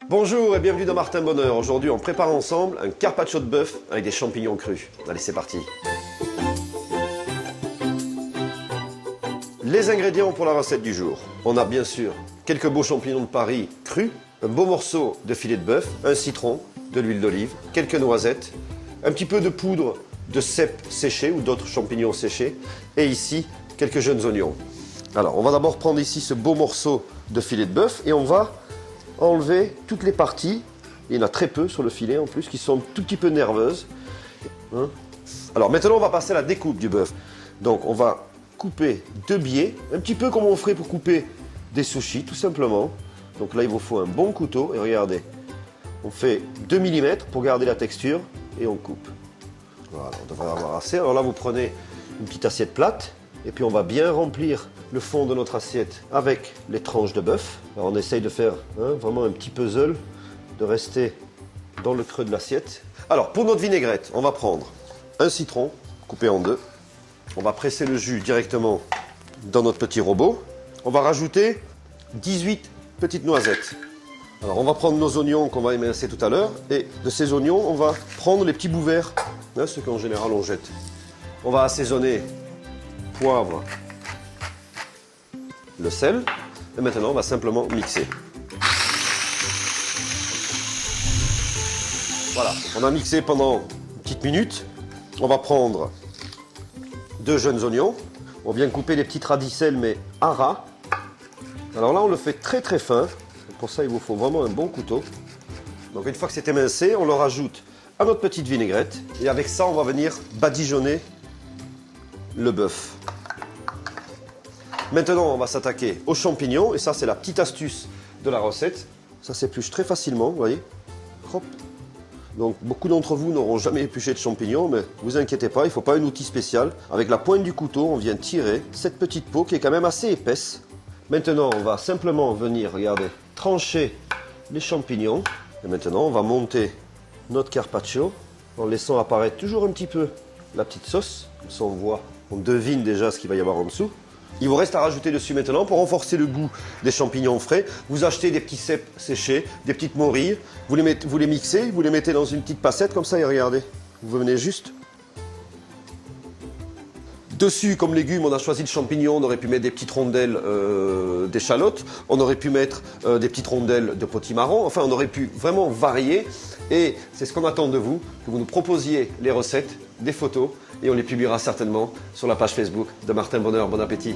Bonjour et bienvenue dans Martin Bonheur. Aujourd'hui, on prépare ensemble un carpaccio de bœuf avec des champignons crus. Allez, c'est parti. Les ingrédients pour la recette du jour. On a bien sûr quelques beaux champignons de Paris crus, un beau morceau de filet de bœuf, un citron, de l'huile d'olive, quelques noisettes, un petit peu de poudre de cèpe séché ou d'autres champignons séchés, et ici, quelques jeunes oignons. Alors, on va d'abord prendre ici ce beau morceau de filet de bœuf et on va enlever toutes les parties, il y en a très peu sur le filet en plus, qui sont un tout petit peu nerveuses. Alors maintenant on va passer à la découpe du bœuf. Donc on va couper deux biais, un petit peu comme on ferait pour couper des sushis tout simplement. Donc là il vous faut un bon couteau et regardez, on fait 2 mm pour garder la texture et on coupe. Voilà, on devrait avoir assez. Alors là vous prenez une petite assiette plate et puis on va bien remplir le fond de notre assiette avec les tranches de bœuf. Alors on essaye de faire vraiment un petit puzzle, de rester dans le creux de l'assiette. Alors pour notre vinaigrette, on va prendre un citron coupé en deux. On va presser le jus directement dans notre petit robot. On va rajouter 18 petites noisettes. Alors on va prendre nos oignons qu'on va émincer tout à l'heure. Et de ces oignons, on va prendre les petits bouts verts, ceux qu'en général on jette. On va assaisonner poivre, le sel, et maintenant on va simplement mixer. Voilà, on a mixé pendant une petite minute. On va prendre 2 jeunes oignons. On vient couper les petites radicelles mais à ras. Alors là on le fait très très fin. Pour ça il vous faut vraiment un bon couteau. Donc une fois que c'est émincé, on le rajoute à notre petite vinaigrette. Et avec ça on va venir badigeonner le bœuf. Maintenant, on va s'attaquer aux champignons, et ça, c'est la petite astuce de la recette. Ça s'épluche très facilement, vous voyez. Hop. Donc, beaucoup d'entre vous n'auront jamais épluché de champignons, mais vous inquiétez pas, il ne faut pas un outil spécial. Avec la pointe du couteau, on vient tirer cette petite peau qui est quand même assez épaisse. Maintenant, on va simplement venir, regardez, trancher les champignons. Et maintenant, on va monter notre carpaccio en laissant apparaître toujours un petit peu la petite sauce. Comme ça, on voit, on devine déjà ce qu'il va y avoir en dessous. Il vous reste à rajouter dessus maintenant, pour renforcer le goût des champignons frais, vous achetez des petits cèpes séchés, des petites morilles, vous les mixez, vous les mettez dans une petite passette comme ça et regardez, vous venez juste. Dessus, comme légumes, on a choisi le champignon, on aurait pu mettre des petites rondelles d'échalotes, on aurait pu mettre des petites rondelles de potimarron, enfin on aurait pu vraiment varier et c'est ce qu'on attend de vous, que vous nous proposiez les recettes, des photos et on les publiera certainement sur la page Facebook de Martin Bonheur. Bon appétit!